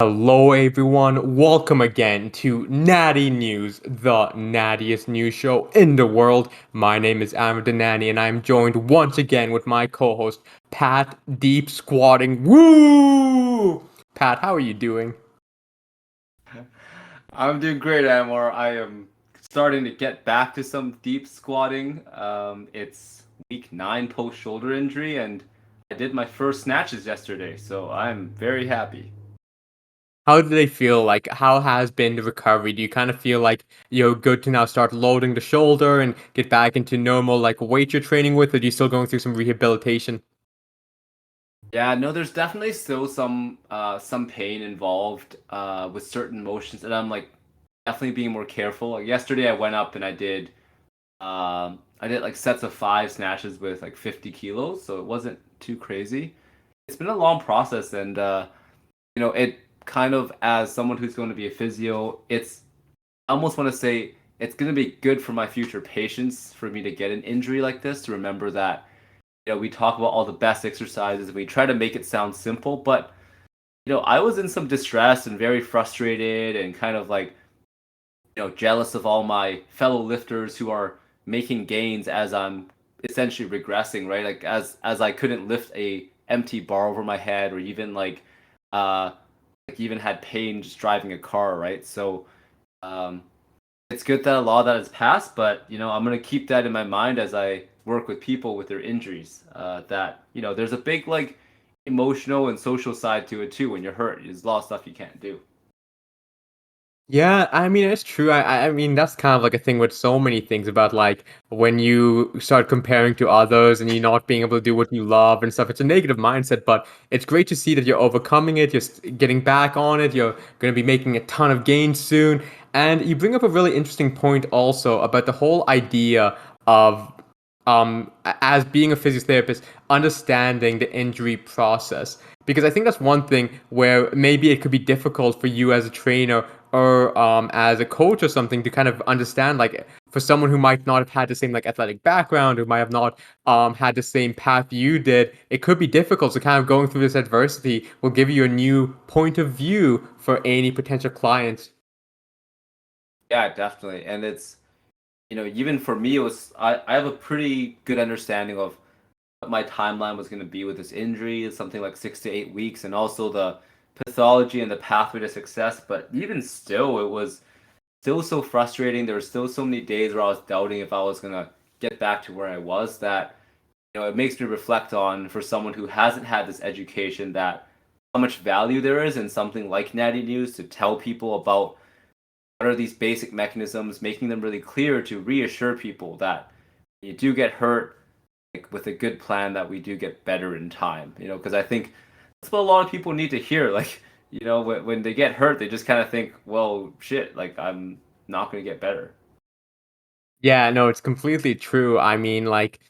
Hello, everyone. Welcome again to Natty News, the nattiest news show in the world. My name is Anwar the Nanny, and I'm joined once again with my co-host Pat. Deep squatting. Woo! Pat, how are you doing? I'm doing great, Anwar. I am starting to get back to some deep squatting. It's week 9 post shoulder injury, and I did my first snatches yesterday, so I'm very happy. How do they feel? Like, how has been the recovery? Do you kind of feel like you're good to now start loading the shoulder and get back into normal like weight you're training with, or are you still going through some rehabilitation? Yeah, no, there's definitely still some pain involved with certain motions, and I'm like definitely being more careful. Like yesterday, I went up and I did like sets of 5 snatches with like 50 kilos, so it wasn't too crazy. It's been a long process, and it kind of, as someone who's going to be a physio, it's I almost want to say it's going to be good for my future patients for me to get an injury like this, to remember that we talk about all the best exercises and we try to make it sound simple, but I was in some distress and very frustrated and kind of like jealous of all my fellow lifters who are making gains as I'm essentially regressing, right? Like as I couldn't lift a empty bar over my head, or even uh even had pain just driving a car, right? So um it's good that a law that has passed, but I'm gonna keep that in my mind as I work with people with their injuries. That there's a big like emotional and social side to it too. When you're hurt, there's a lot of stuff you can't do. Yeah, I mean it's true. I mean that's kind of like a thing with so many things about like when you start comparing to others and you not being able to do what you love and stuff. It's a negative mindset, but it's great to see that you're overcoming it, getting back on it. You're going to be making a ton of gains soon. And you bring up a really interesting point also about the whole idea of as being a physiotherapist, understanding the injury process. Because I think that's one thing where maybe it could be difficult for you as a trainer or as a coach or something to kind of understand, like for someone who might not have had the same like athletic background, who might have not had the same path you did, it could be difficult. So kind of going through this adversity will give you a new point of view for any potential clients. Yeah, definitely. And it's even for me, I have a pretty good understanding of what my timeline was going to be with this injury. It's something like 6 to 8 weeks, and also the pathology and the pathway to success. But even still, it was still so frustrating. There were still so many days where I was doubting if I was going to get back to where I was, that it makes me reflect on, for someone who hasn't had this education, that how much value there is in something like Natty News, to tell people about what are these basic mechanisms, making them really clear to reassure people that you do get hurt, like with a good plan, that we do get better in time. Because I think that's what a lot of people need to hear. Like, when they get hurt, they just kind of think, well, shit, like I'm not going to get better. Yeah, no, it's completely true. I mean, like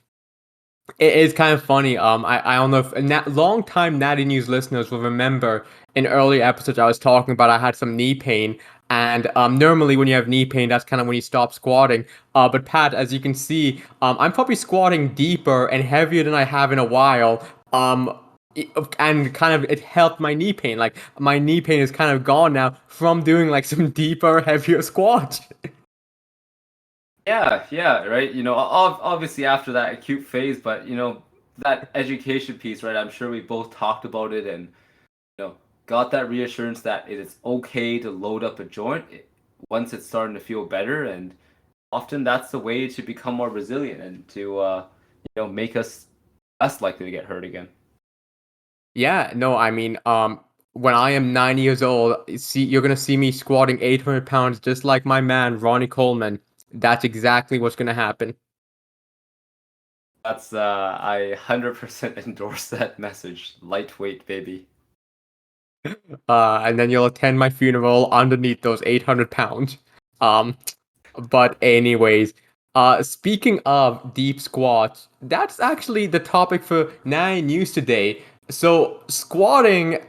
it is kind of funny. I don't know if long time Natty News listeners will remember in early episodes I was talking about I had some knee pain, and normally when you have knee pain, that's kind of when you stop squatting. But Pat, as you can see, I'm probably squatting deeper and heavier than I have in a while. And kind of it helped my knee pain. Like my knee pain is kind of gone now from doing like some deeper, heavier squats. Yeah, yeah, right. Obviously after that acute phase, but that education piece, right? I'm sure we both talked about it, and you know, got that reassurance that it is okay to load up a joint once it's starting to feel better, and often that's the way to become more resilient and to make us less likely to get hurt again. Yeah, no, I mean, when I am 9 years old, you're gonna see me squatting 800 pounds just like my man, Ronnie Coleman. That's exactly what's gonna happen. That's I 100% endorse that message. Lightweight, baby. And then you'll attend my funeral underneath those 800 pounds. Um, but anyways, speaking of deep squats, that's actually the topic for Nine News today. So squatting,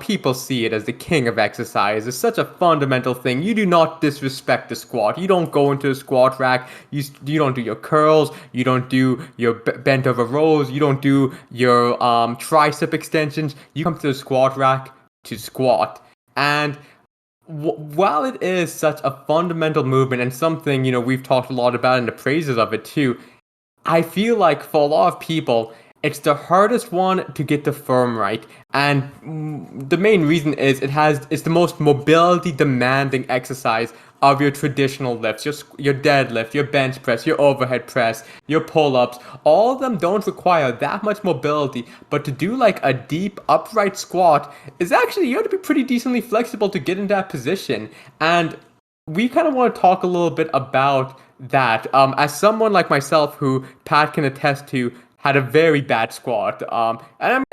people see it as the king of exercise. It's such a fundamental thing. You do not disrespect the squat. You don't go into a squat rack. You don't do your curls. You don't do your bent over rows. You don't do your tricep extensions. You come to the squat rack to squat. And while it is such a fundamental movement and something, we've talked a lot about in the praises of it too, I feel like for a lot of people, it's the hardest one to get the form right. And the main reason is it's the most mobility demanding exercise of your traditional lifts, your deadlift, your bench press, your overhead press, your pull-ups. All of them don't require that much mobility, but to do like a deep upright squat is actually, you have to be pretty decently flexible to get in that position. And we kind of want to talk a little bit about that. As someone like myself, who Pat can attest to, had a very bad squat. And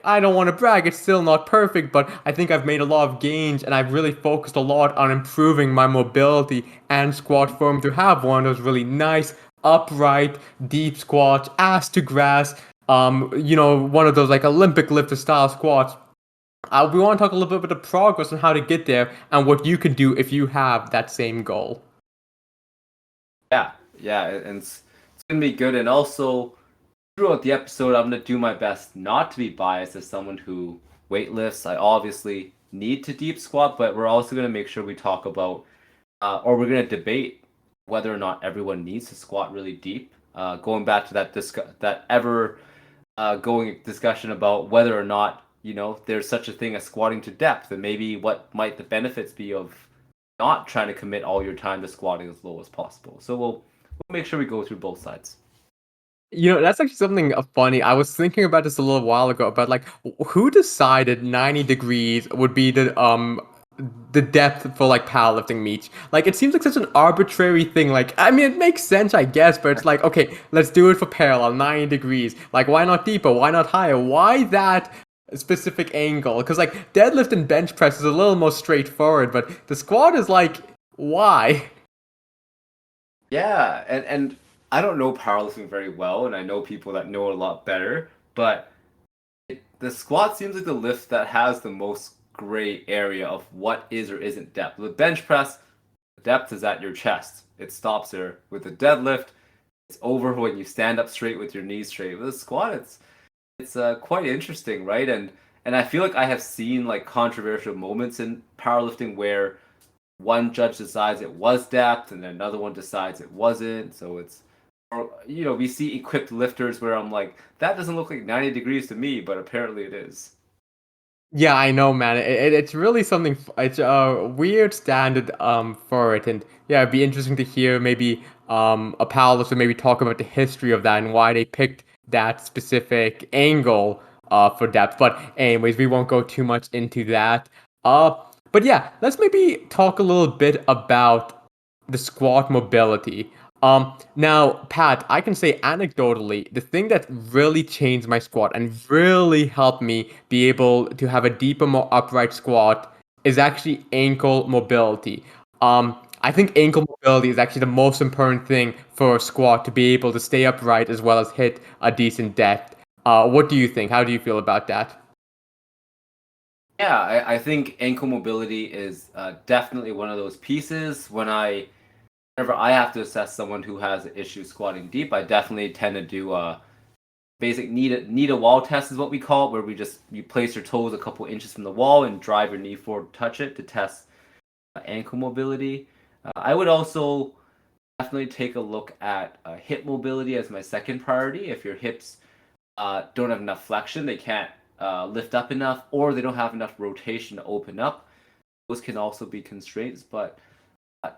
I don't want to brag; it's still not perfect, but I think I've made a lot of gains, and I've really focused a lot on improving my mobility and squat form to have one of those really nice, upright, deep squats, ass to grass. One of those like Olympic lifter style squats. We want to talk a little bit about the progress on how to get there and what you can do if you have that same goal. Yeah, yeah, and it's gonna be good. And also throughout the episode, I'm gonna do my best not to be biased as someone who weightlifts. I obviously need to deep squat, but we're also gonna make sure we talk about, or we're gonna debate whether or not everyone needs to squat really deep. Going back to that ever going discussion about whether or not there's such a thing as squatting to depth, and maybe what might the benefits be of not trying to commit all your time to squatting as low as possible. So we'll make sure we go through both sides. That's actually something funny. I was thinking about this a little while ago, but like, who decided 90 degrees would be the depth for like powerlifting meets? Like, it seems like such an arbitrary thing. Like, I mean, it makes sense, I guess, but it's like, okay, let's do it for parallel, 90 degrees. Like, why not deeper? Why not higher? Why that specific angle? Because like deadlift and bench press is a little more straightforward, but the squat is like, why? Yeah, and I don't know powerlifting very well, and I know people that know a lot better, but the squat seems like the lift that has the most gray area of what is or isn't depth. With bench press, depth is at your chest. It stops there. With the deadlift, it's over when you stand up straight with your knees straight. With a squat, it's quite interesting, right? And I feel like I have seen like controversial moments in powerlifting where one judge decides it was depth and then another one decides it wasn't. So it's, or we see equipped lifters where I'm like, that doesn't look like 90 degrees to me, but apparently it is. Yeah, I know, man. It's really something. It's a weird standard for it, and yeah, it'd be interesting to hear maybe a powerlifter maybe talk about the history of that and why they picked that specific angle for depth. But anyways, we won't go too much into that. Uh, but yeah, let's maybe talk a little bit about the squat mobility. Now, Pat, I can say anecdotally, the thing that really changed my squat and really helped me be able to have a deeper, more upright squat is actually ankle mobility. I think ankle mobility is actually the most important thing for a squat to be able to stay upright as well as hit a decent depth. What do you think? How do you feel about that? Yeah, I think ankle mobility is definitely one of those pieces. Whenever I have to assess someone who has an issue squatting deep, I definitely tend to do a basic knee to wall test is what we call it, where you place your toes a couple inches from the wall and drive your knee forward, touch it to test ankle mobility. I would also definitely take a look at hip mobility as my second priority. If your hips don't have enough flexion, they can't lift up enough, or they don't have enough rotation to open up. Those can also be constraints, but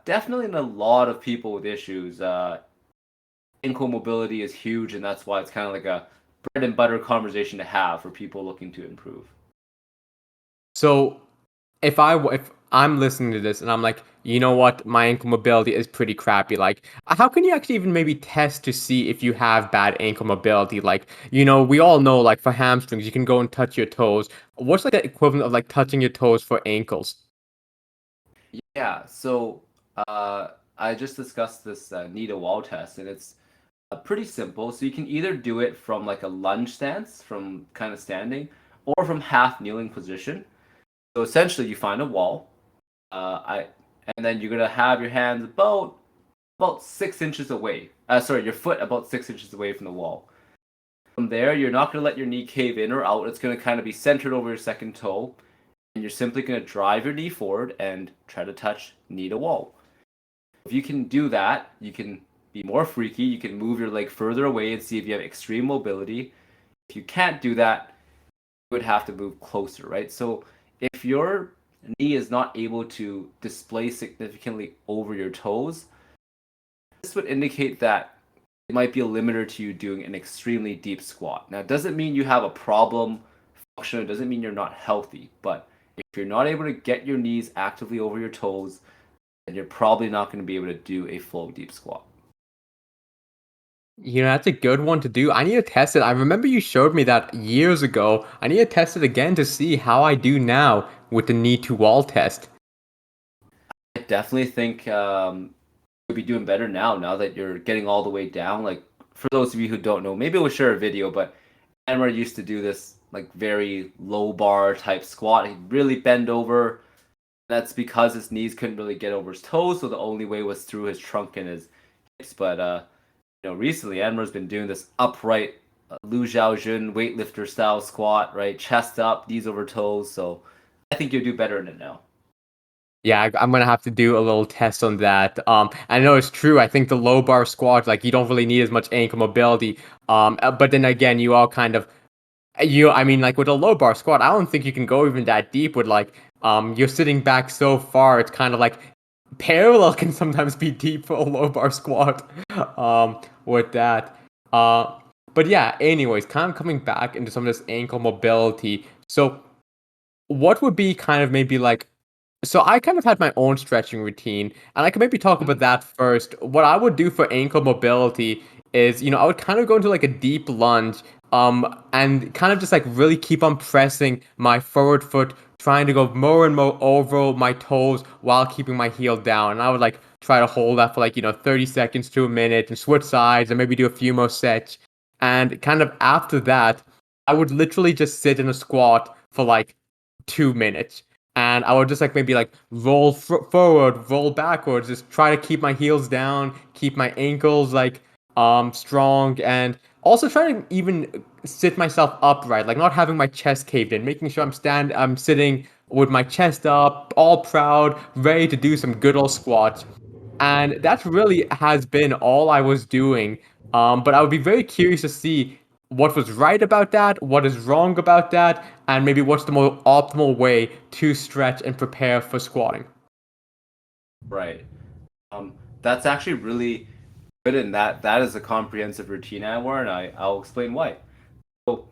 definitely in a lot of people with issues, ankle mobility is huge, and that's why it's kind of like a bread and butter conversation to have for people looking to improve. So if I'm listening to this and I'm like, you know what, my ankle mobility is pretty crappy. Like, how can you actually even maybe test to see if you have bad ankle mobility? Like, we all know, like for hamstrings, you can go and touch your toes. What's like the equivalent of like touching your toes for ankles? Yeah, so I just discussed this knee to wall test, and it's pretty simple. So you can either do it from like a lunge stance, from kind of standing, or from half kneeling position. So essentially, you find a wall, I and then you're gonna have your hands about 6 inches away. Sorry, your foot about 6 inches away from the wall. From there, you're not gonna let your knee cave in or out. It's gonna kind of be centered over your second toe, and you're simply going to drive your knee forward and try to touch knee to wall. If you can do that, you can be more freaky. You can move your leg further away and see if you have extreme mobility. If you can't do that, you would have to move closer, right? So if your knee is not able to display significantly over your toes, this would indicate that it might be a limiter to you doing an extremely deep squat. Now, it doesn't mean you have a problem functioning, it doesn't mean you're not healthy, but if you're not able to get your knees actively over your toes, then you're probably not going to be able to do a full deep squat. That's a good one to do. I need to test it. I remember you showed me that years ago. I need to test it again to see how I do now with the knee to wall test. I definitely think you'll be doing better now that you're getting all the way down. Like, for those of you who don't know, maybe we'll share a video, but Anwar used to do this like very low bar type squat. He'd really bend over. That's because his knees couldn't really get over his toes, so the only way was through his trunk and his hips. But recently Anwar's been doing this upright Lu Xiaojun weightlifter style squat, right? Chest up, knees over toes. So I think you'll do better in it now. Yeah, I'm gonna have to do a little test on that. I know it's true. I think the low bar squat, like you don't really need as much ankle mobility. But then again, you all kind of I mean, like with a low bar squat, I don't think you can go even that deep with like you're sitting back so far. It's kind of like parallel can sometimes be deep for a low bar squat. With that. But yeah. Anyways, kind of coming back into some of this ankle mobility. So, what would be kind of maybe like so I kind of had my own stretching routine, and I can maybe talk about Mhm. that first. What I would do for ankle mobility is, I would kind of go into like a deep lunge, and kind of just like really keep on pressing my forward foot, trying to go more and more over my toes while keeping my heel down. And I would like try to hold that for like, 30 seconds to a minute and switch sides and maybe do a few more sets. And kind of after that, I would literally just sit in a squat for like 2 minutes, and I would just like maybe like roll forward, roll backwards, just try to keep my heels down, keep my ankles like strong, and also try to even sit myself upright, like not having my chest caved in, making sure I'm sitting with my chest up, all proud, ready to do some good old squats. And that really has been all I was doing. But I would be very curious to see what was right about that, what is wrong about that, and maybe what's the more optimal way to stretch and prepare for squatting. Right. Um, that's actually really good, and that is a comprehensive routine, Anwar, and I'll explain why. So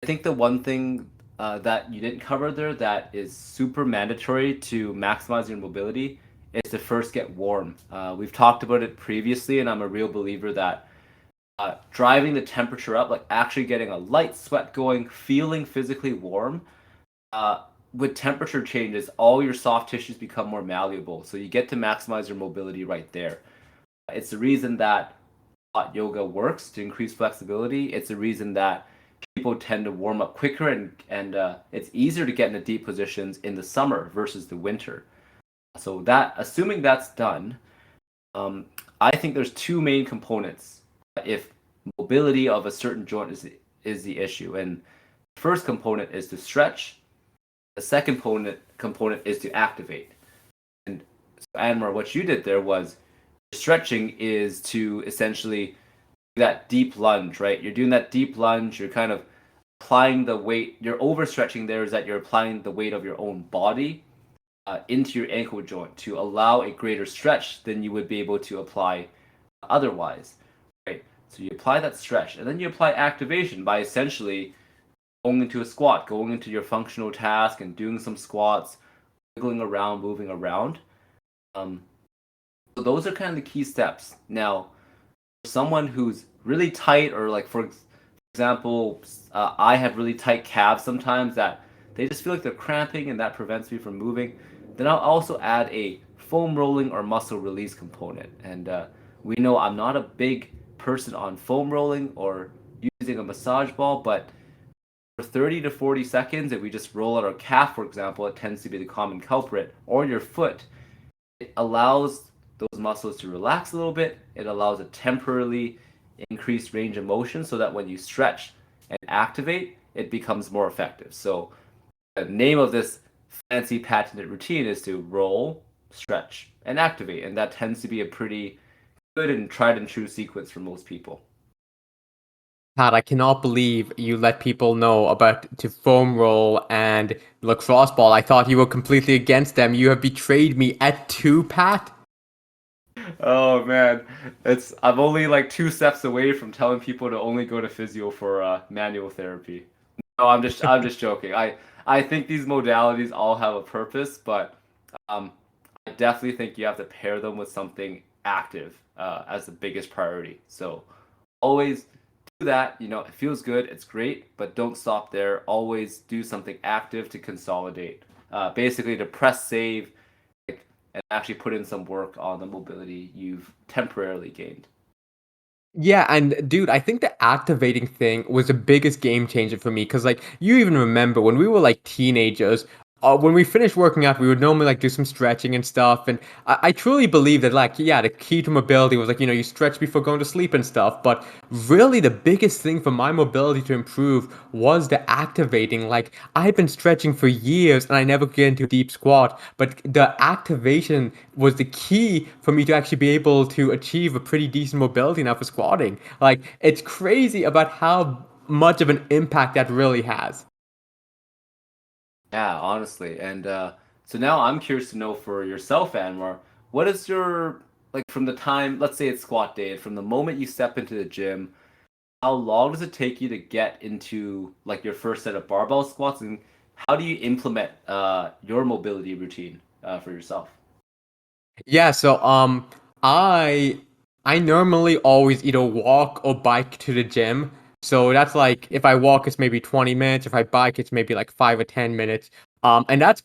I think the one thing that you didn't cover there that is super mandatory to maximize your mobility is to first get warm. We've talked about it previously, and I'm a real believer that driving the temperature up, like actually getting a light sweat going, feeling physically warm, uh, with temperature changes, all your soft tissues become more malleable. So you get to maximize your mobility right there. It's the reason that hot yoga works to increase flexibility. It's the reason that people tend to warm up quicker, and it's easier to get into deep positions in the summer versus the winter. So that, assuming that's done, um, I think there's two main components if mobility of a certain joint is the issue. And the first component is to stretch. The second component is to activate. And so, Anwar, what you did there was stretching is to essentially do that deep lunge, right? You're doing that deep lunge. You're kind of applying the weight. You're overstretching there is that you're applying the weight of your own body into your ankle joint to allow a greater stretch than you would be able to apply otherwise, right? So you apply that stretch, and then you apply activation by essentially going into a squat, going into your functional task and doing some squats, wiggling around, moving around. Um, so those are kind of the key steps. Now, for someone who's really tight, or like for example, I have really tight calves sometimes that they just feel like they're cramping and that prevents me from moving. Then I'll also add a foam rolling or muscle release component. And we know I'm not a big person on foam rolling or using a massage ball, but for 30 to 40 seconds, if we just roll out our calf, for example, it tends to be the common culprit, or your foot, it allows those muscles to relax a little bit. It allows a temporarily increased range of motion so that when you stretch and activate, it becomes more effective. So the name of this fancy patented routine is to roll, stretch, and activate, and that tends to be a pretty good and tried and true sequence for most people. Pat, I cannot believe you let people know about to foam roll and lacrosse ball. I thought you were completely against them. You have betrayed me at two, Pat. Oh man, it's I'm only like 2 steps away from telling people to only go to physio for manual therapy. No, I'm just joking. I think these modalities all have a purpose, but um, I definitely think you have to pair them with something active as the biggest priority. So always do that. You know, it feels good, it's great, but don't stop there. Always do something active to consolidate. Basically, to press save and actually put in some work on the mobility you've temporarily gained. Yeah, and dude, I think the activating thing was the biggest game changer for me because, like, you even remember when we were like teenagers, when we finished working out, we would normally like do some stretching and stuff. And I truly believe that, like, yeah, the key to mobility was like, you stretch before going to sleep and stuff. But really, the biggest thing for my mobility to improve was the activating. Like, I had been stretching for years and I never get into a deep squat, but the activation was the key for me to actually be able to achieve a pretty decent mobility now for squatting. Like, it's crazy about how much of an impact that really has. Yeah, honestly. And so now I'm curious to know for yourself, Anwar, what is your like from the time, let's say it's squat day, and from the moment you step into the gym, how long does it take you to get into like your first set of barbell squats, and how do you implement your mobility routine for yourself? Yeah, so I normally always either walk or bike to the gym. So that's like if I walk it's maybe 20 minutes, if I bike it's maybe like 5 or 10 minutes. And that's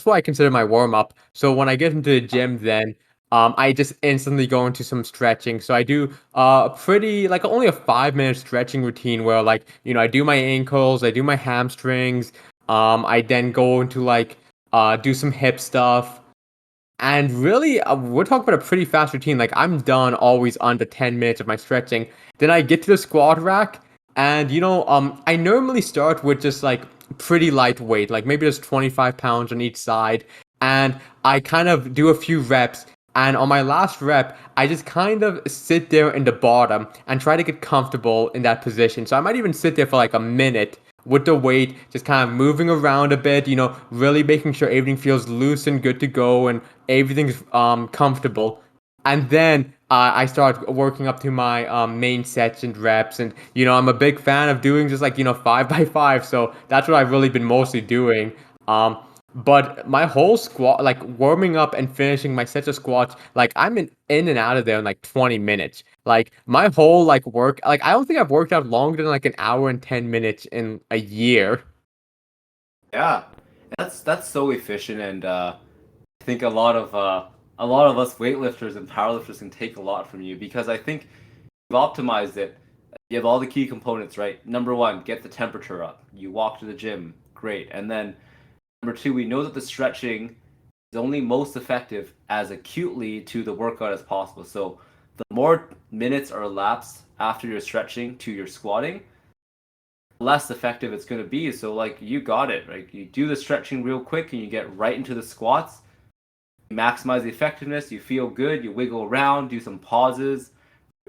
what I consider my warm up. So when I get into the gym then I just instantly go into some stretching. So I do pretty like only a 5-minute stretching routine where like, I do my ankles, I do my hamstrings, I then go into like do some hip stuff. And really, we're talking about a pretty fast routine. Like I'm done always under 10 minutes of my stretching. Then I get to the squat rack, and I normally start with just like pretty lightweight, like maybe just 25 pounds on each side, and I kind of do a few reps. And on my last rep, I just kind of sit there in the bottom and try to get comfortable in that position. So I might even sit there for like a minute with the weight, just kind of moving around a bit, really making sure everything feels loose and good to go and everything's comfortable. And then I start working up to my main sets and reps. And, I'm a big fan of doing just like, 5 by 5. So that's what I've really been mostly doing. Um, but my whole squat, like warming up and finishing my sets of squats, like I'm in and out of there in like 20 minutes. Like my whole like work, like I don't think I've worked out longer than like an hour and 10 minutes in a year. Yeah, that's so efficient, and I think a lot of us weightlifters and powerlifters can take a lot from you because I think you've optimized it. You have all the key components, right? Number one, get the temperature up. You walk to the gym, great. And then number two, we know that the stretching is only most effective as acutely to the workout as possible. So the more minutes are elapsed after your stretching to your squatting, less effective it's going to be. So like you got it, right? You do the stretching real quick and you get right into the squats, maximize the effectiveness, you feel good, you wiggle around, do some pauses,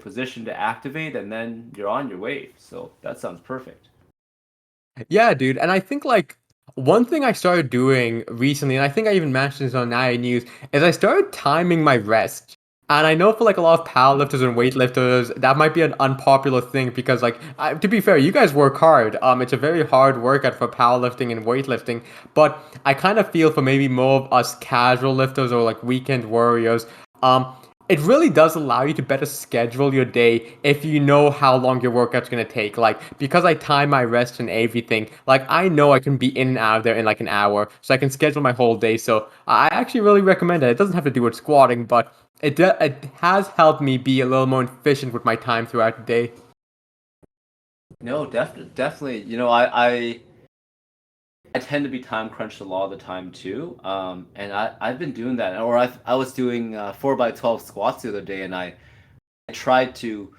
position to activate, and then you're on your way. So that sounds perfect. Yeah, dude. And I think like one thing I started doing recently, and I think I even mentioned this on Natty News, is I started timing my rest. And I know for like a lot of powerlifters and weightlifters, that might be an unpopular thing because like to be fair, you guys work hard. It's a very hard workout for powerlifting and weightlifting. But I kind of feel for maybe more of us casual lifters or like weekend warriors, um, it really does allow you to better schedule your day if you know how long your workout's gonna take. Like because I time my rest and everything, like I know I can be in and out of there in like an hour, so I can schedule my whole day. So I actually really recommend it. It doesn't have to do with squatting, but it has helped me be a little more efficient with my time throughout the day. No, definitely. I tend to be time crunched a lot of the time too. And I've been doing that, or I was doing 4 by 12 squats the other day, and I tried to,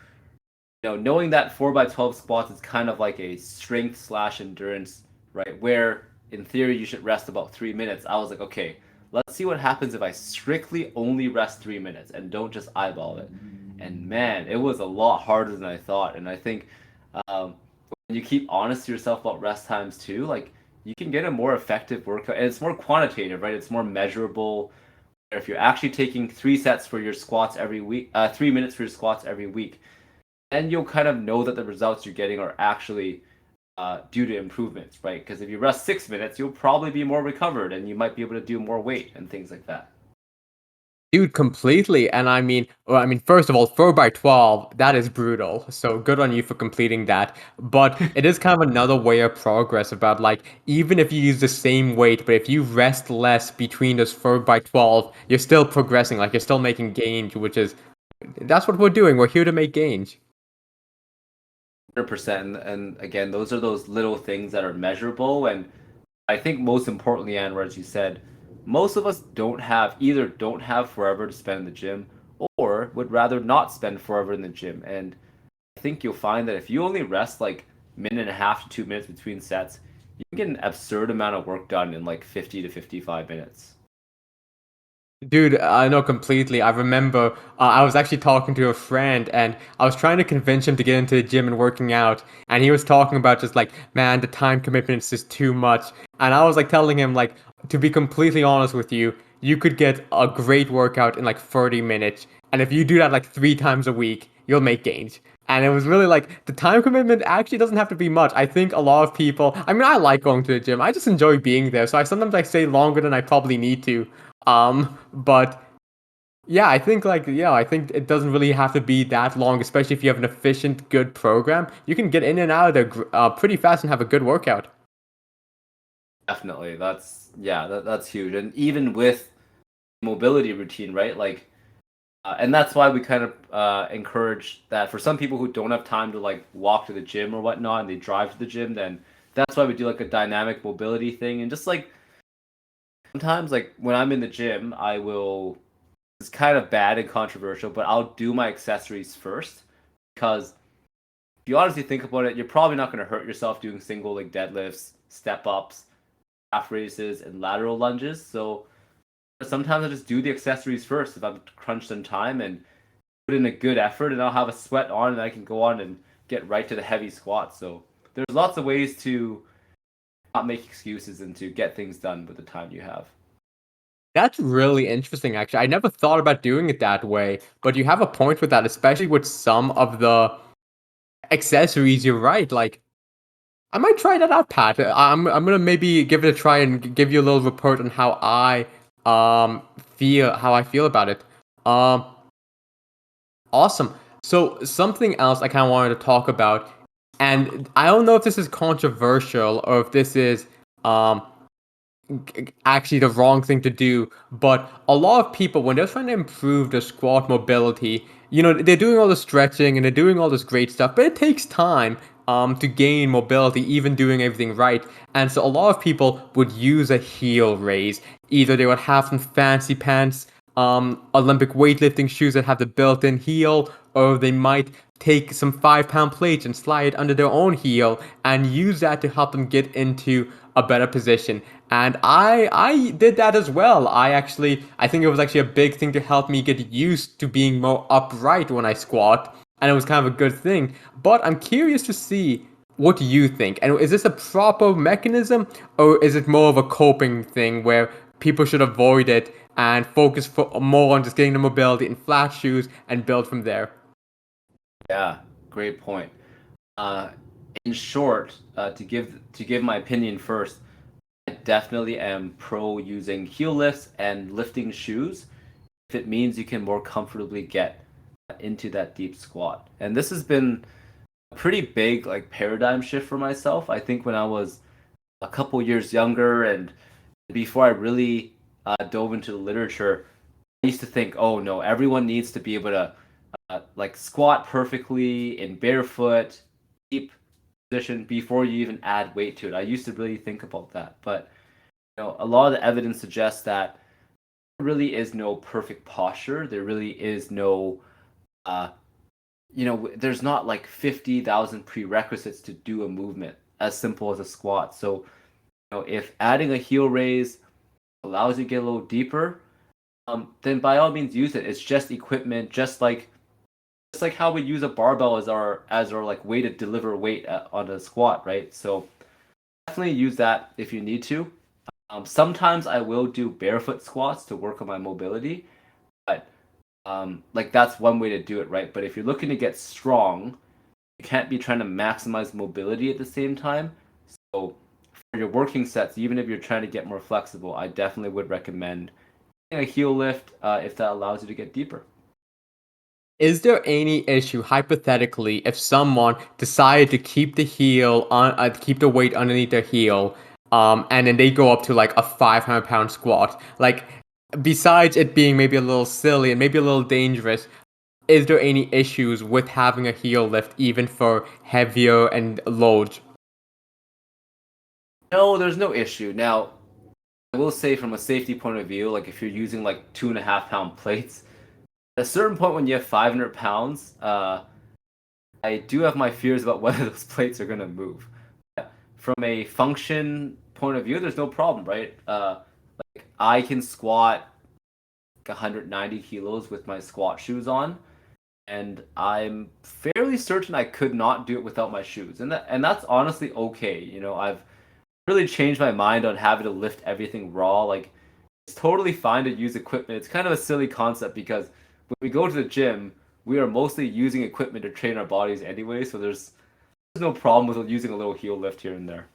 knowing that 4 by 12 squats is kind of like a strength slash endurance, right? Where in theory you should rest about 3 minutes. I was like, okay, let's see what happens if I strictly only rest 3 minutes and don't just eyeball it. And man, it was a lot harder than I thought. And I think um, when you keep honest to yourself about rest times too, like you can get a more effective workout, and it's more quantitative, right? It's more measurable. If you're actually taking 3 sets for your squats every week, 3 minutes for your squats every week, then you'll kind of know that the results you're getting are actually due to improvements, right? Because if you rest 6 minutes, you'll probably be more recovered and you might be able to do more weight and things like that. Dude, completely. And first of all, 4 by 12, that is brutal. So good on you for completing that. But it is kind of another way of progress about like, even if you use the same weight, but if you rest less between those 4 by 12, you're still progressing. Like you're still making gains, that's what we're doing. We're here to make gains. 100%. And again, those are those little things that are measurable. And I think most importantly, Anwar, as you said, most of us don't have forever to spend in the gym or would rather not spend forever in the gym. And I think you'll find that if you only rest like minute and a half to 2 minutes between sets, you can get an absurd amount of work done in like 50 to 55 minutes. Dude, I know completely. I remember I was actually talking to a friend and I was trying to convince him to get into the gym and working out. And he was talking about just like, man, the time commitment is just too much. And I was like telling him, like, to be completely honest with you, you could get a great workout in like 30 minutes. And if you do that like 3 times a week, you'll make gains. And it was really like the time commitment actually doesn't have to be much. I think a lot of people, I mean, I like going to the gym. I just enjoy being there. So I sometimes I stay longer than I probably need to. But yeah, I think it doesn't really have to be that long, especially if you have an efficient, good program. You can get in and out of there pretty fast and have a good workout. Definitely. That's huge. And even with mobility routine, right? And that's why we kind of encourage that for some people who don't have time to like walk to the gym or whatnot and they drive to the gym, then that's why we do like a dynamic mobility thing. And just like sometimes, like when I'm in the gym, I will, it's kind of bad and controversial, but I'll do my accessories first because if you honestly think about it, you're probably not going to hurt yourself doing single leg deadlifts, step ups, calf raises, and lateral lunges. So sometimes I just do the accessories first if I'm crunched on time and put in a good effort, and I'll have a sweat on, and I can go on and get right to the heavy squats. So there's lots of ways to not make excuses and to get things done with the time you have. That's really interesting, actually. I never thought about doing it that way, but you have a point with that, especially with some of the accessories. You're right. Like, I might try that out, Pat. I'm gonna maybe give it a try and give you a little report on how I feel about it. Um, Awesome. So something else I kind of wanted to talk about, and I don't know if this is controversial or if this is um actually the wrong thing to do, but a lot of people when they're trying to improve their squat mobility, they're doing all the stretching and they're doing all this great stuff, but it takes time to gain mobility, even doing everything right. And so a lot of people would use a heel raise. Either they would have some fancy pants, Olympic weightlifting shoes that have the built-in heel, or they might take some 5 pound plates and slide under their own heel and use that to help them get into a better position. And I did that as well. I think it was actually a big thing to help me get used to being more upright when I squat, and it was kind of a good thing. But I'm curious to see what you think. And is this a proper mechanism, or is it more of a coping thing where people should avoid it and focus more on just getting the mobility in flat shoes and build from there? Yeah, great point. Uh, in short, to give my opinion first, I definitely am pro using heel lifts and lifting shoes if it means you can more comfortably get into that deep squat. And this has been a pretty big like paradigm shift for myself. I think when I was a couple years younger and before I really dove into the literature, I used to think, oh no, everyone needs to be able to like squat perfectly in barefoot, deep position before you even add weight to it. I used to really think about that, but a lot of the evidence suggests that there really is no perfect posture. There really is no, uh, there's not like 50,000 prerequisites to do a movement as simple as a squat. So If adding a heel raise allows you to get a little deeper, then by all means use it. It's just equipment, just like how we use a barbell as our like way to deliver weight on a squat, right? So definitely use that if you need to. Sometimes I will do barefoot squats to work on my mobility, but like that's one way to do it, right? But if you're looking to get strong, you can't be trying to maximize mobility at the same time. So for your working sets, even if you're trying to get more flexible, I definitely would recommend a heel lift if that allows you to get deeper. Is there any issue, hypothetically, if someone decided to keep the heel on, keep the weight underneath their heel, and then they go up to like a 500-pound squat? Like, besides it being maybe a little silly and maybe a little dangerous, is there any issues with having a heel lift even for heavier and loads? No, there's no issue. Now, I will say from a safety point of view, like if you're using like 2.5 pound plates, at a certain point when you have 500 pounds, I do have my fears about whether those plates are going to move. From a function point of view, there's no problem, right? Like I can squat like 190 kilos with my squat shoes on, and I'm fairly certain I could not do it without my shoes, and that's honestly okay. I've really changed my mind on having to lift everything raw. Like it's totally fine to use equipment. It's kind of a silly concept because when we go to the gym, we are mostly using equipment to train our bodies anyway, so there's no problem with using a little heel lift here and there.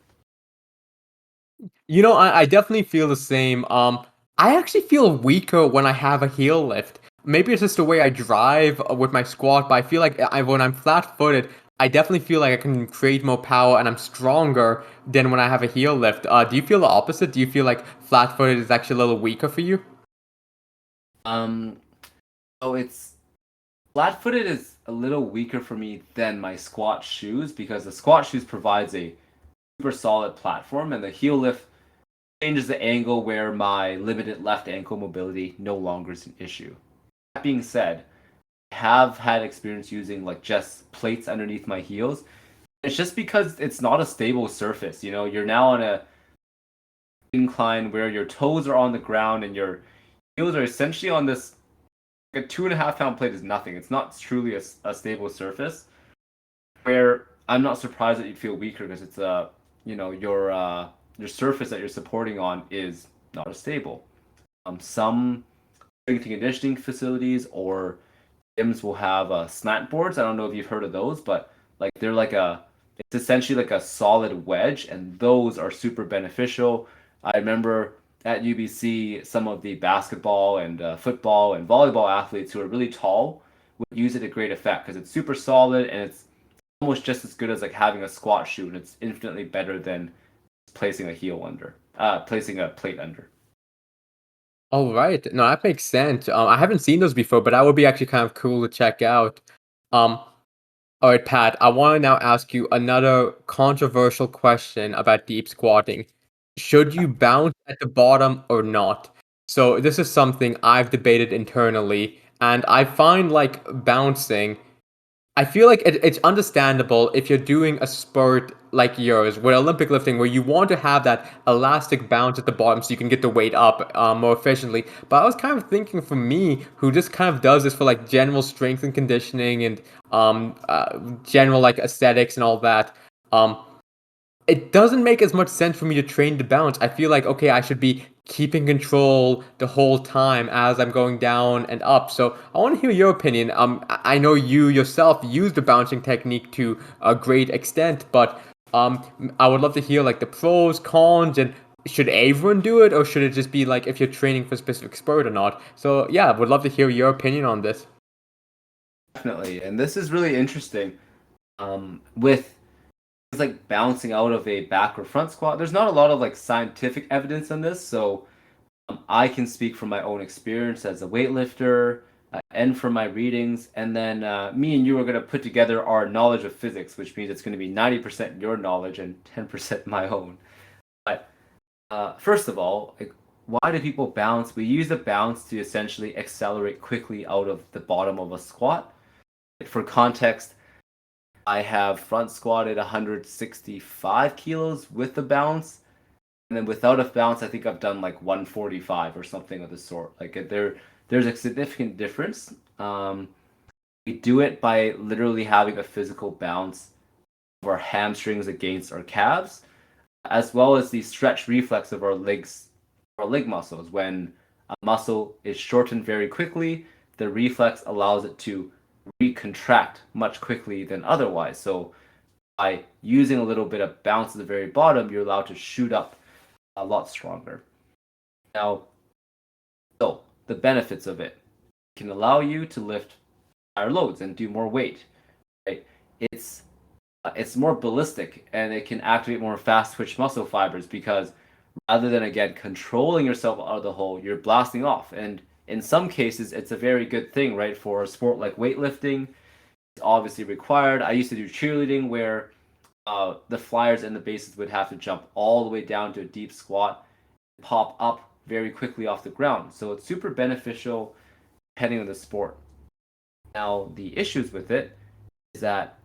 I definitely feel the same. I actually feel weaker when I have a heel lift. Maybe it's just the way I drive with my squat, but I feel like when I'm flat-footed, I definitely feel like I can create more power and I'm stronger than when I have a heel lift. Do you feel the opposite? Do you feel like flat-footed is actually a little weaker for you? Um, oh, it's flat-footed is a little weaker for me than my squat shoes because the squat shoes provides a super solid platform, and the heel lift changes the angle where my limited left ankle mobility no longer is an issue. That being said, I have had experience using like just plates underneath my heels. It's just because it's not a stable surface. You're now on a incline where your toes are on the ground and your heels are essentially on this. Like a 2.5 pound plate is nothing. It's not truly a stable surface. Where I'm not surprised that you'd feel weaker because it's your surface that you're supporting on is not as stable. Some strength and conditioning facilities or gyms will have slant boards. I don't know if you've heard of those, but like they're like it's essentially like a solid wedge, and those are super beneficial. I remember at UBC, some of the basketball and football and volleyball athletes who are really tall would use it to great effect because it's super solid and it's almost just as good as like having a squat shoe, and it's infinitely better than placing a plate under. All right. No, that makes sense. I haven't seen those before, but that would be actually kind of cool to check out. Um, All right, Pat, I want to now ask you another controversial question about deep squatting. Should you bounce at the bottom or not? So, this is something I've debated internally, and I find like bouncing I feel like it's understandable if you're doing a sport like yours with Olympic lifting, where you want to have that elastic bounce at the bottom so you can get the weight up more efficiently. But I was kind of thinking for me, who just kind of does this for like general strength and conditioning and general like aesthetics and all that. Um, it doesn't make as much sense for me to train the balance. I feel like, okay, I should be keeping control the whole time as I'm going down and up. So I want to hear your opinion. I know you yourself use the bouncing technique to a great extent, but I would love to hear like the pros, cons, and should everyone do it, or should it just be like if you're training for a specific sport or not? So yeah, would love to hear your opinion on this. Definitely, and this is really interesting. With things like bouncing out of a back or front squat, there's not a lot of like scientific evidence on this, so I can speak from my own experience as a weightlifter and from my readings, and then me and you are going to put together our knowledge of physics, which means it's going to be 90% your knowledge and 10% my own. But first of all, like, why do people bounce? We use the bounce to essentially accelerate quickly out of the bottom of a squat. For context, I have front squatted 165 kilos with the bounce. And then without a bounce, I think I've done like 145 or something of the sort. Like there's a significant difference. We do it by literally having a physical bounce of our hamstrings against our calves, as well as the stretch reflex of our leg muscles. When a muscle is shortened very quickly, the reflex allows it to recontract much quickly than otherwise. So by using a little bit of bounce at the very bottom, you're allowed to shoot up a lot stronger. Now, so the benefits of it can allow you to lift higher loads and do more weight. Right? It's more ballistic and it can activate more fast twitch muscle fibers because rather than again controlling yourself out of the hole, you're blasting off. And in some cases, it's a very good thing, right? For a sport like weightlifting, it's obviously required. I used to do cheerleading where the flyers and the bases would have to jump all the way down to a deep squat, pop up very quickly off the ground. So it's super beneficial depending on the sport. Now, the issues with it is that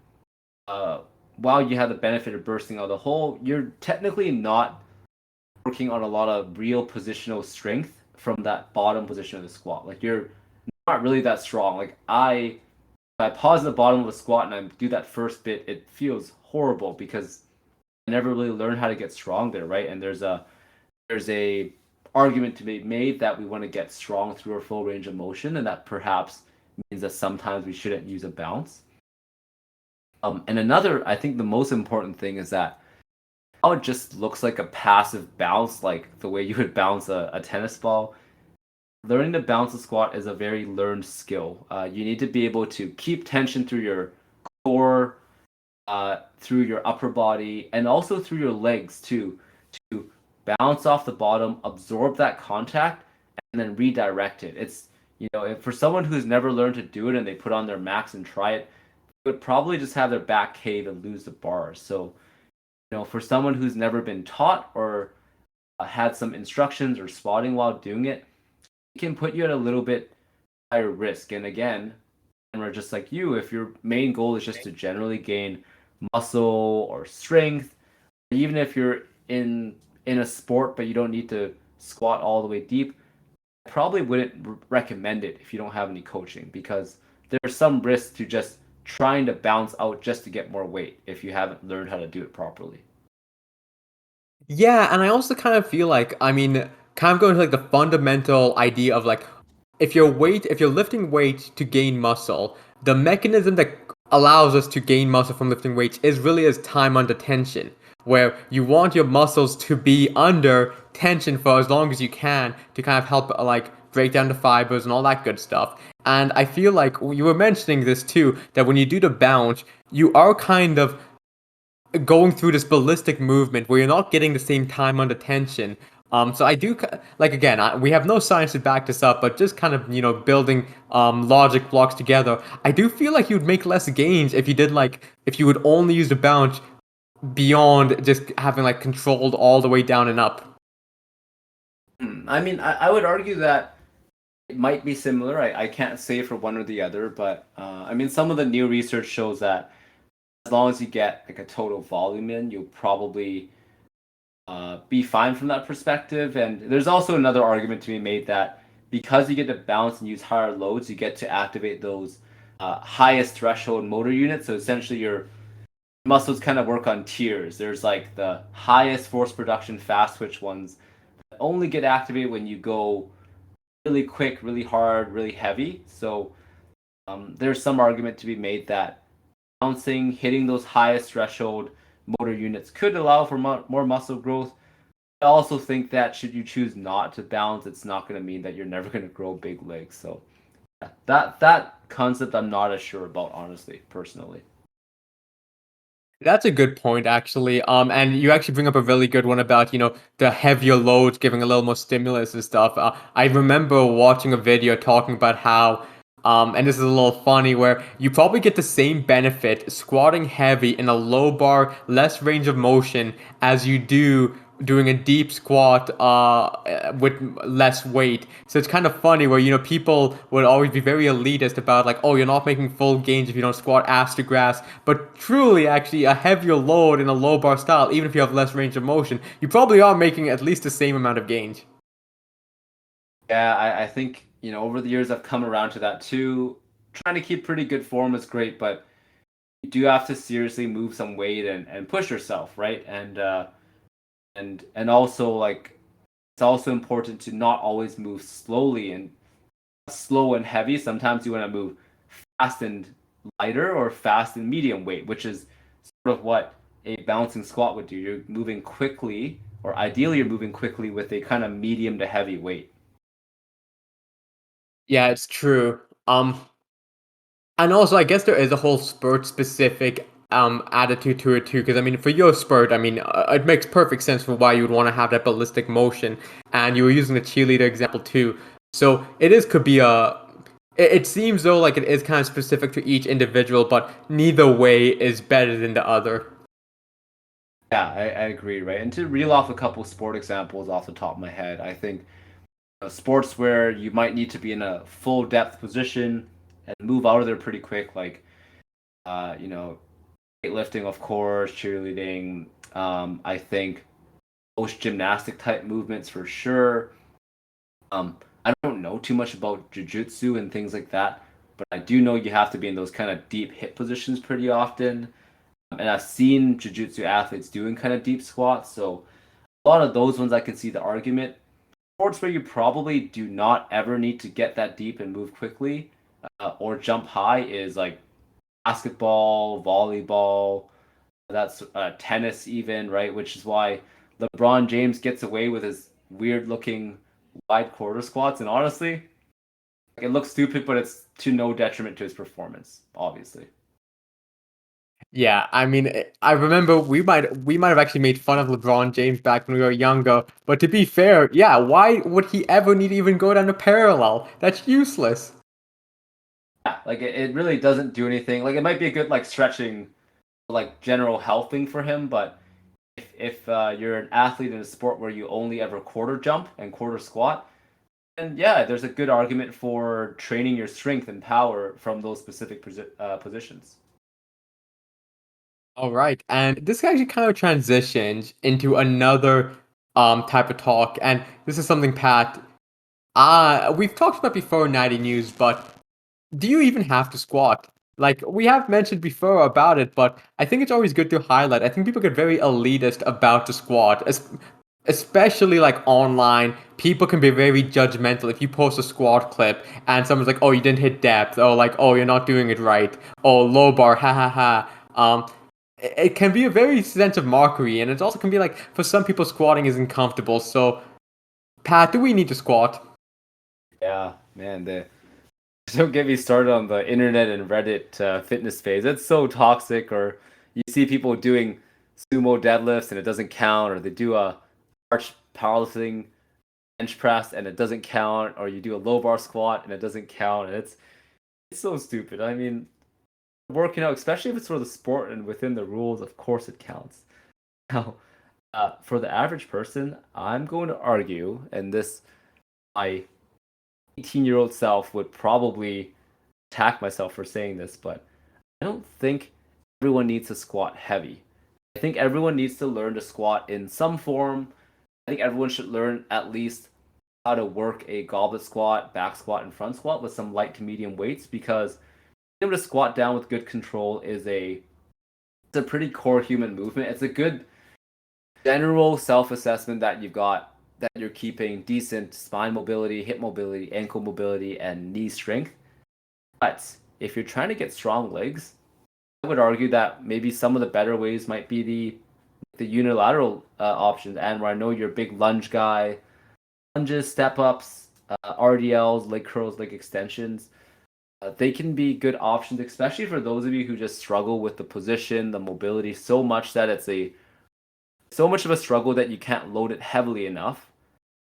while you have the benefit of bursting out of the hole, you're technically not working on a lot of real positional strength from that bottom position of the squat. Like you're not really that strong. Like if I pause at the bottom of a squat and I do that first bit, it feels horrible because I never really learned how to get strong there, right? And there's a argument to be made that we want to get strong through our full range of motion, and that perhaps means that sometimes we shouldn't use a bounce. And another, I think the most important thing is that how it just looks like a passive bounce, like the way you would bounce a tennis ball. Learning to bounce a squat is a very learned skill. You need to be able to keep tension through your core, through your upper body, and also through your legs too, to bounce off the bottom, absorb that contact, and then redirect it. It's, if for someone who's never learned to do it and they put on their max and try it, they would probably just have their back cave and lose the bars. So, for someone who's never been taught or had some instructions or spotting while doing it, it can put you at a little bit higher risk. And again, and we're just like you, if your main goal is just to generally gain muscle or strength, even if you're in a sport but you don't need to squat all the way deep, I probably wouldn't recommend it if you don't have any coaching, because there's some risk to just trying to bounce out just to get more weight if you haven't learned how to do it properly. Yeah, and I also kind of feel like, I mean, kind of going to like the fundamental idea of like, if you're lifting weight to gain muscle, the mechanism that allows us to gain muscle from lifting weights is really as time under tension, where you want your muscles to be under tension for as long as you can to kind of help like break down the fibers and all that good stuff. And I feel like you were mentioning this too, that when you do the bounce, you are kind of going through this ballistic movement where you're not getting the same time under tension. So I do like again, we have no science to back this up, but just kind of building logic blocks together. I do feel like you'd make less gains if you did like if you would only use the bounce beyond just having like controlled all the way down and up. I mean, I would argue that it might be similar. I can't say for one or the other, but I mean, some of the new research shows that as long as you get like a total volume in, you'll probably be fine from that perspective. And there's also another argument to be made that because you get to bounce and use higher loads, you get to activate those highest threshold motor units. So essentially, your muscles kind of work on tiers. There's like the highest force production fast twitch ones that only get activated when you go really quick, really hard, really heavy. So there's some argument to be made that bouncing, hitting those highest threshold motor units could allow for more muscle growth. I also think that should you choose not to bounce, it's not going to mean that you're never going to grow big legs. So yeah, that concept I'm not as sure about, honestly, personally. That's a good point, actually. And you actually bring up a really good one about, the heavier loads giving a little more stimulus and stuff. I remember watching a video talking about how, and this is a little funny, where you probably get the same benefit squatting heavy in a low bar, less range of motion as you do doing a deep squat with less weight. So it's kind of funny where people would always be very elitist about like, oh, you're not making full gains if you don't squat ass to grass. But truly, actually, a heavier load in a low bar style, even if you have less range of motion, you probably are making at least the same amount of gains. Yeah, I think, over the years I've come around to that too. Trying to keep pretty good form is great, but you do have to seriously move some weight and push yourself, right? And also like it's also important to not always move slowly and slow and heavy. Sometimes you want to move fast and lighter or fast and medium weight, which is sort of what a bouncing squat would do. You're moving quickly, or ideally you're moving quickly with a kind of medium to heavy weight. Yeah, it's true. And also, I guess there is a whole spurt specific attitude to it too. Because I mean, for your spurt, I mean, it makes perfect sense for why you would want to have that ballistic motion. And you were using the cheerleader example too. So it is could be a. It seems though like it is kind of specific to each individual, but neither way is better than the other. Yeah, I agree, right? And to reel off a couple sport examples off the top of my head, I think sports where you might need to be in a full depth position and move out of there pretty quick, like uh, you know, weightlifting, of course, cheerleading. I think most gymnastic type movements for sure. I don't know too much about jujitsu and things like that, but I do know you have to be in those kind of deep hip positions pretty often. And I've seen jujitsu athletes doing kind of deep squats, so a lot of those ones I can see the argument. Sports where you probably do not ever need to get that deep and move quickly or jump high is like basketball, volleyball, that's tennis even, right? Which is why LeBron James gets away with his weird looking wide quarter squats. And honestly, it looks stupid, but it's to no detriment to his performance, obviously. Yeah, I mean, I remember we might have actually made fun of LeBron James back when we were younger. But to be fair, yeah, why would he ever need to even go down a parallel? That's useless. Yeah, like it really doesn't do anything. Like it might be a good like stretching, like general health thing for him, but if you're an athlete in a sport where you only ever quarter jump and quarter squat, and yeah, there's a good argument for training your strength and power from those specific positions. All right, and this actually kind of transitions into another type of talk, and this is something Pat. We've talked about before in 90 News, but do you even have to squat? Like we have mentioned before about it, but I think it's always good to highlight. I think people get very elitist about the squat, especially like online. People can be very judgmental if you post a squat clip and someone's like, "Oh, you didn't hit depth," or like, "Oh, you're not doing it right," "Oh, low bar, ha ha ha." It can be a very sense of mockery, and it also can be like for some people squatting isn't comfortable. So, Pat, do we need to squat? Yeah, man, don't get me started on the internet and Reddit fitness phase. It's so toxic. Or you see people doing sumo deadlifts and it doesn't count, or they do a arch powerlifting bench press and it doesn't count, or you do a low bar squat and it doesn't count. And it's so stupid. I mean, working out, especially if it's for the sport and within the rules, of course it counts. Now, for the average person, I'm going to argue, and this my 18-year-old self would probably attack myself for saying this, but I don't think everyone needs to squat heavy. I think everyone needs to learn to squat in some form. I think everyone should learn at least how to work a goblet squat, back squat, and front squat with some light to medium weights, because being able to squat down with good control is it's a pretty core human movement. It's a good general self-assessment that you've got, that you're keeping decent spine mobility, hip mobility, ankle mobility, and knee strength. But if you're trying to get strong legs, I would argue that maybe some of the better ways might be the unilateral options. And where I know you're a big lunge guy, lunges, step ups, RDLs, leg curls, leg extensions. They can be good options, especially for those of you who just struggle with the position, the mobility so much that it's a so much of a struggle that you can't load it heavily enough,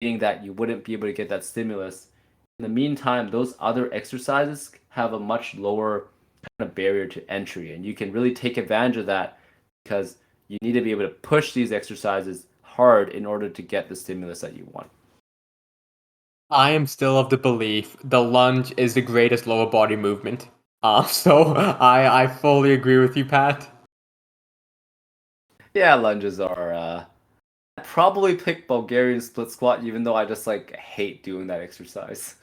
meaning that you wouldn't be able to get that stimulus. In the meantime, those other exercises have a much lower kind of barrier to entry, and you can really take advantage of that because you need to be able to push these exercises hard in order to get the stimulus that you want. I am still of the belief the lunge is the greatest lower body movement. So I fully agree with you, Pat. Yeah, lunges are. I'd probably pick Bulgarian split squat, even though I just like hate doing that exercise.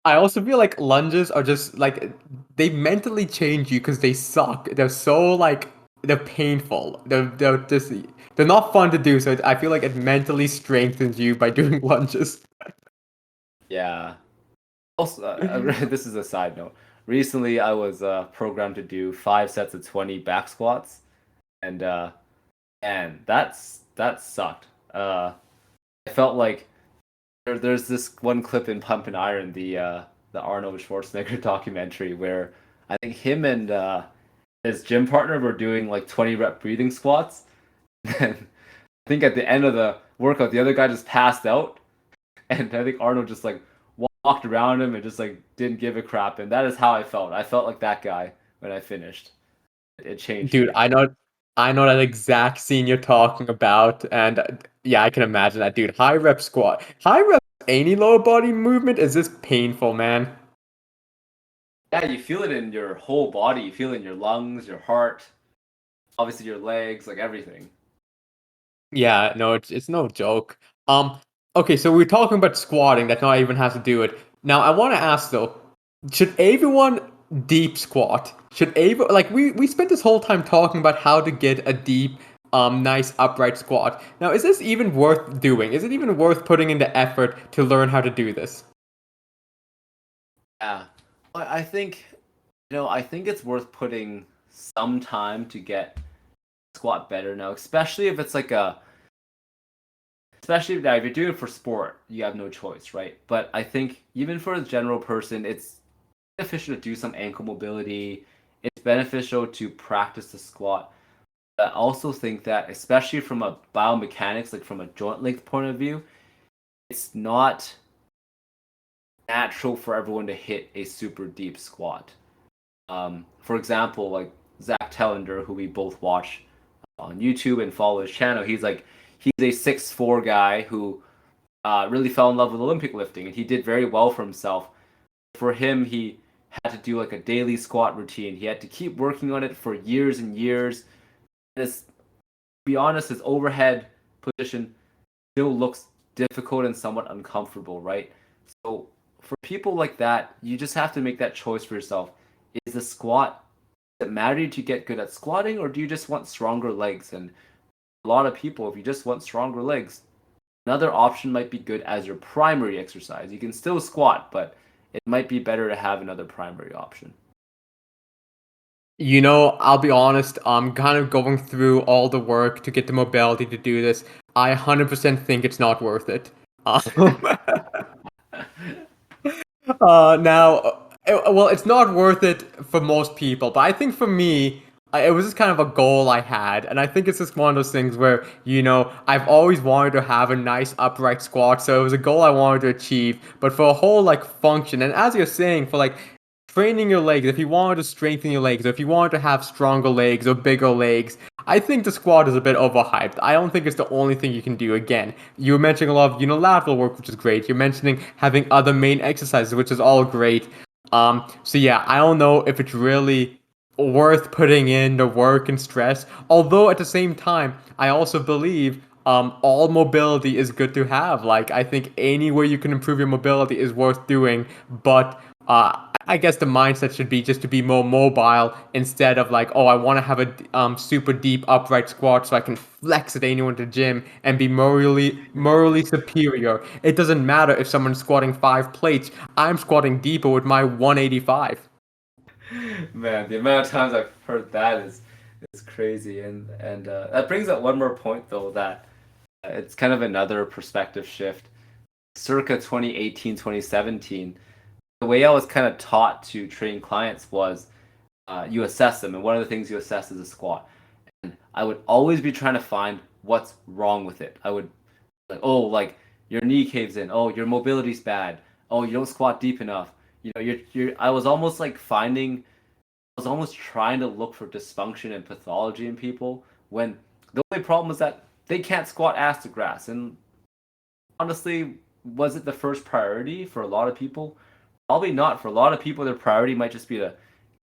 I also feel like lunges are just like they mentally change you because they suck. They're so like they're painful. They're just they're not fun to do. So I feel like it mentally strengthens you by doing lunges. Yeah. Also, this is a side note. Recently, I was programmed to do 5 sets of 20 back squats, and that sucked. I felt like there's this one clip in Pump and Iron, the Arnold Schwarzenegger documentary, where I think him and his gym partner were doing like 20 rep breathing squats. And I think at the end of the workout, the other guy just passed out, and I think Arnold just like walked around him and just like didn't give a crap. And that is how I felt. I felt like that guy when I finished. It changed Dude, me. I know that exact scene you're talking about, and yeah, I can imagine that, dude. High rep squat, high rep any lower body movement is just painful, man. Yeah, you feel it in your whole body. You feel it in your lungs, your heart, obviously your legs, like everything. Yeah, no, it's no joke. Um, okay, so we're talking about squatting. That not even has to do it. Now, I want to ask though, should everyone deep squat? Should every like we spent this whole time talking about how to get a deep, nice upright squat. Now, is this even worth doing? Is it even worth putting in the effort to learn how to do this? Yeah. I think, I think it's worth putting some time to get squat better now, especially if it's like especially if you're doing it for sport, you have no choice, right? But I think even for a general person, it's beneficial to do some ankle mobility. It's beneficial to practice the squat. I also think that, especially from a biomechanics, like from a joint length point of view, it's not natural for everyone to hit a super deep squat. For example, like Zach Tellender, who we both watch on YouTube and follow his channel, he's a 6'4" guy who really fell in love with Olympic lifting, and he did very well for himself. For him, he had to do like a daily squat routine. He had to keep working on it for years and years. And to be honest, his overhead position still looks difficult and somewhat uncomfortable, right? So for people like that, you just have to make that choice for yourself. Is the squat, does it matter to get good at squatting, or do you just want stronger legs? And a lot of people, if you just want stronger legs, another option might be good as your primary exercise. You can still squat, but it might be better to have another primary option. You know, I'll be honest, I'm kind of going through all the work to get the mobility to do this. I 100% think it's not worth it. Now, well, it's not worth it for most people, but I think for me, it was just kind of a goal I had, and I think it's just one of those things where, I've always wanted to have a nice upright squat, so it was a goal I wanted to achieve, but for a whole, like, function, and as you're saying, for, like, training your legs, if you wanted to strengthen your legs, or if you wanted to have stronger legs or bigger legs, I think the squat is a bit overhyped. I don't think it's the only thing you can do. Again, you were mentioning a lot of unilateral work, which is great. You're mentioning having other main exercises, which is all great. So yeah, I don't know if it's really worth putting in the work and stress. Although at the same time, I also believe all mobility is good to have. Like I think anywhere you can improve your mobility is worth doing, but I guess the mindset should be just to be more mobile instead of like, oh, I want to have a super deep upright squat so I can flex at anyone at the gym and be morally superior. It doesn't matter if someone's squatting 5 plates. I'm squatting deeper with my 185. Man, the amount of times I've heard that is crazy, and that brings up one more point though, that it's kind of another perspective shift. Circa 2018, 2017, the way I was kind of taught to train clients was you assess them, and one of the things you assess is a squat. And I would always be trying to find what's wrong with it. I would like, oh, like your knee caves in. Oh, your mobility's bad. Oh, you don't squat deep enough. You're. I was almost like finding. I was almost trying to look for dysfunction and pathology in people when the only problem was that they can't squat ass to grass. And honestly, was it the first priority for a lot of people? Probably not. For a lot of people, their priority might just be to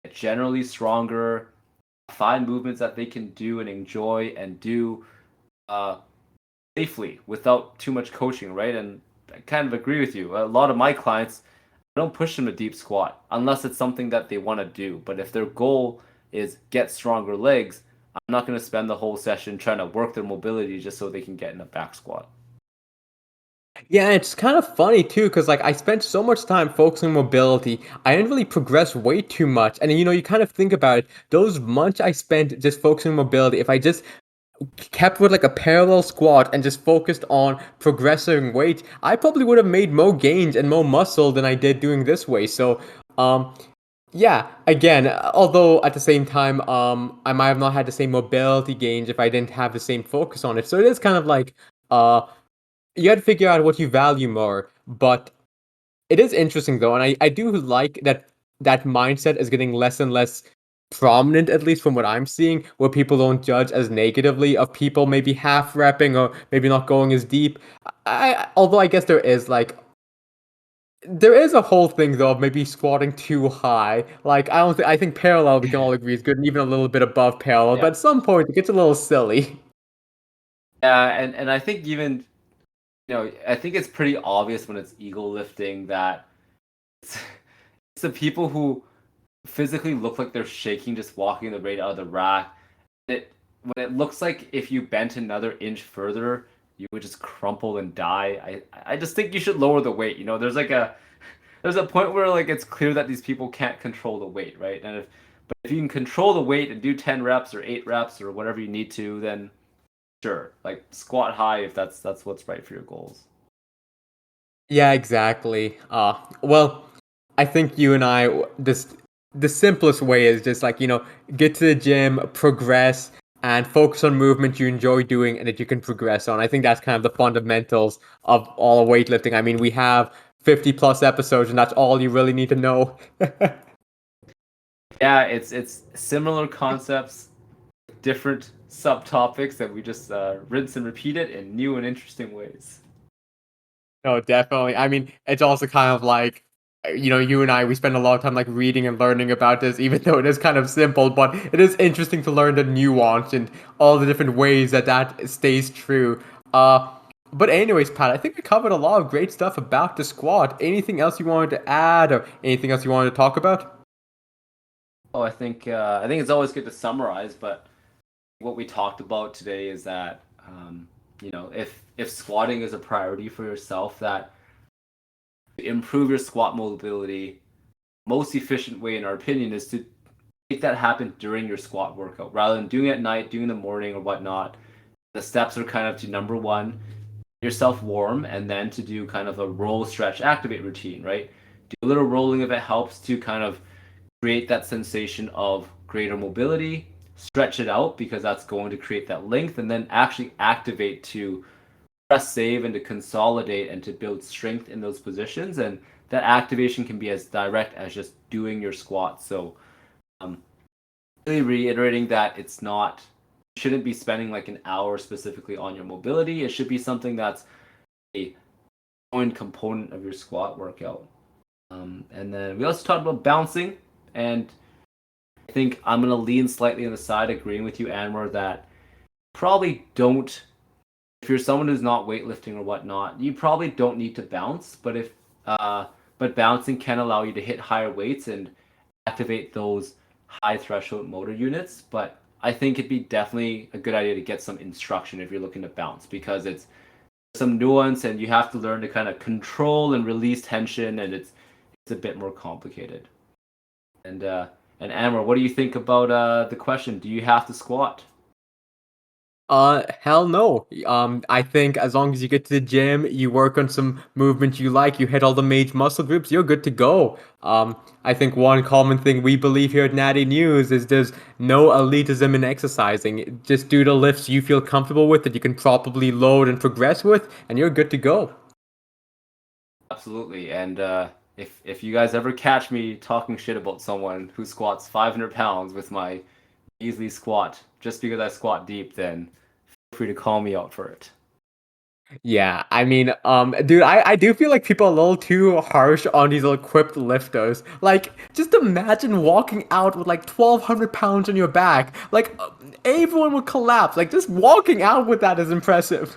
get generally stronger, find movements that they can do and enjoy and do uh, safely without too much coaching, right? And I kind of agree with you. A lot of my clients, I don't push them to deep squat unless it's something that they want to do. But if their goal is get stronger legs, I'm not going to spend the whole session trying to work their mobility just so they can get in a back squat. Yeah, it's kind of funny too, because like I spent so much time focusing on mobility, I didn't really progress way too much. And you kind of think about it, those months I spent just focusing on mobility, if I just kept with like a parallel squat and just focused on progressing weight, I probably would have made more gains and more muscle than I did doing this way. So, um, yeah, again, although at the same time, I might have not had the same mobility gains if I didn't have the same focus on it. So it is kind of like, uh, you got to figure out what you value more. But it is interesting though, and I do like that mindset is getting less and less prominent, at least from what I'm seeing, where people don't judge as negatively of people maybe half repping or maybe not going as deep. Although I guess there is a whole thing though of maybe squatting too high. Like I think parallel we can all agree is good, and even a little bit above parallel. Yeah. But at some point it gets a little silly. Yeah, and I think even I think it's pretty obvious when it's ego lifting that it's, it's the people who physically look like they're shaking just walking the weight out of the rack. When it looks like if you bent another inch further, you would just crumple and die. I just think you should lower the weight. There's a point where like it's clear that these people can't control the weight, right? But if you can control the weight and do 10 reps or 8 reps or whatever you need to, then sure, like squat high if that's what's right for your goals. Yeah, exactly. Well, I think you and I this the simplest way is just like, get to the gym, progress, and focus on movement you enjoy doing and that you can progress on. I think that's kind of the fundamentals of all weightlifting. I mean, we have 50 plus episodes and that's all you really need to know. Yeah, it's similar concepts, different subtopics that we just rinse and repeat it in new and interesting ways. No, definitely. I mean, it's also kind of like, you and I, we spend a lot of time like reading and learning about this, even though it is kind of simple, but it is interesting to learn the nuance and all the different ways that stays true. Uh, but anyways, Pat, I think we covered a lot of great stuff about the squat. Anything else you wanted to add or anything else you wanted to talk about? Oh, I think it's always good to summarize, but what we talked about today is that if squatting is a priority for yourself, that to improve your squat mobility, most efficient way, in our opinion, is to make that happen during your squat workout rather than doing it at night, doing it in the morning or whatnot. The steps are kind of to number one, get yourself warm, and then to do kind of a roll, stretch, activate routine, right? Do a little rolling if it helps to kind of create that sensation of greater mobility, stretch it out because that's going to create that length, and then actually activate to press save and to consolidate and to build strength in those positions. And that activation can be as direct as just doing your squats. So, um, really reiterating that it's not, you shouldn't be spending like an hour specifically on your mobility. It should be something that's a joined component of your squat workout. And then we also talked about bouncing, and I think I'm gonna lean slightly on the side, agreeing with you, Anwar, that probably don't. If you're someone who's not weightlifting or whatnot, you probably don't need to bounce. Uh, but bouncing can allow you to hit higher weights and activate those high threshold motor units. But I think it'd be definitely a good idea to get some instruction if you're looking to bounce because it's some nuance and you have to learn to kind of control and release tension, and it's a bit more complicated. And Amber, what do you think about the question? Do you have to squat? Hell no. I think as long as you get to the gym, you work on some movement you like, you hit all the major muscle groups, you're good to go. I think one common thing we believe here at Natty News is there's no elitism in exercising. Just do the lifts you feel comfortable with that you can properly load and progress with, and you're good to go. Absolutely. And if you guys ever catch me talking shit about someone who squats 500 pounds with my easily squat just because I squat deep, then free to call me out for it. Yeah, I mean, dude, I do feel like people are a little too harsh on these equipped lifters. Like, just imagine walking out with like 1,200 pounds on your back. Like, everyone would collapse. Like, just walking out with that is impressive.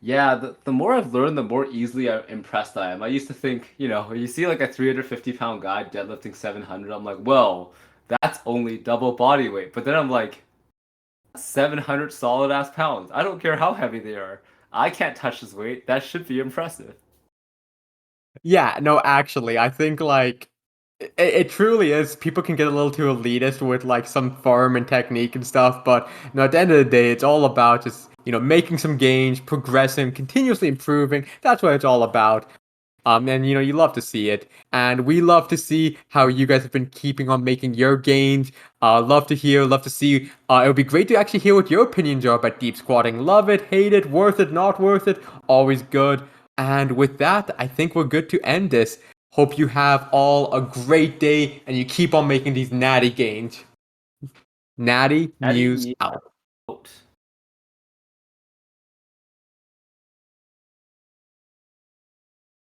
Yeah, the more I've learned, the more easily impressed I am. I used to think, you see like a 350-pound guy deadlifting 700, I'm like, well, that's only double body weight. But then I'm like, 700 solid ass pounds. I don't care how heavy they are. I can't touch this weight. That should be impressive. Yeah, no, actually, I think like it truly is. People can get a little too elitist with like some form and technique and stuff, but at the end of the day, it's all about just making some gains, progressing, continuously improving. That's what it's all about. And you love to see it, and we love to see how you guys have been keeping on making your gains. Love to hear, love to see. It would be great to actually hear what your opinions are about deep squatting. Love it, hate it, worth it, not worth it. Always good. And with that, I think we're good to end this. Hope you have all a great day, and you keep on making these natty gains. Natty Natty news me out. out.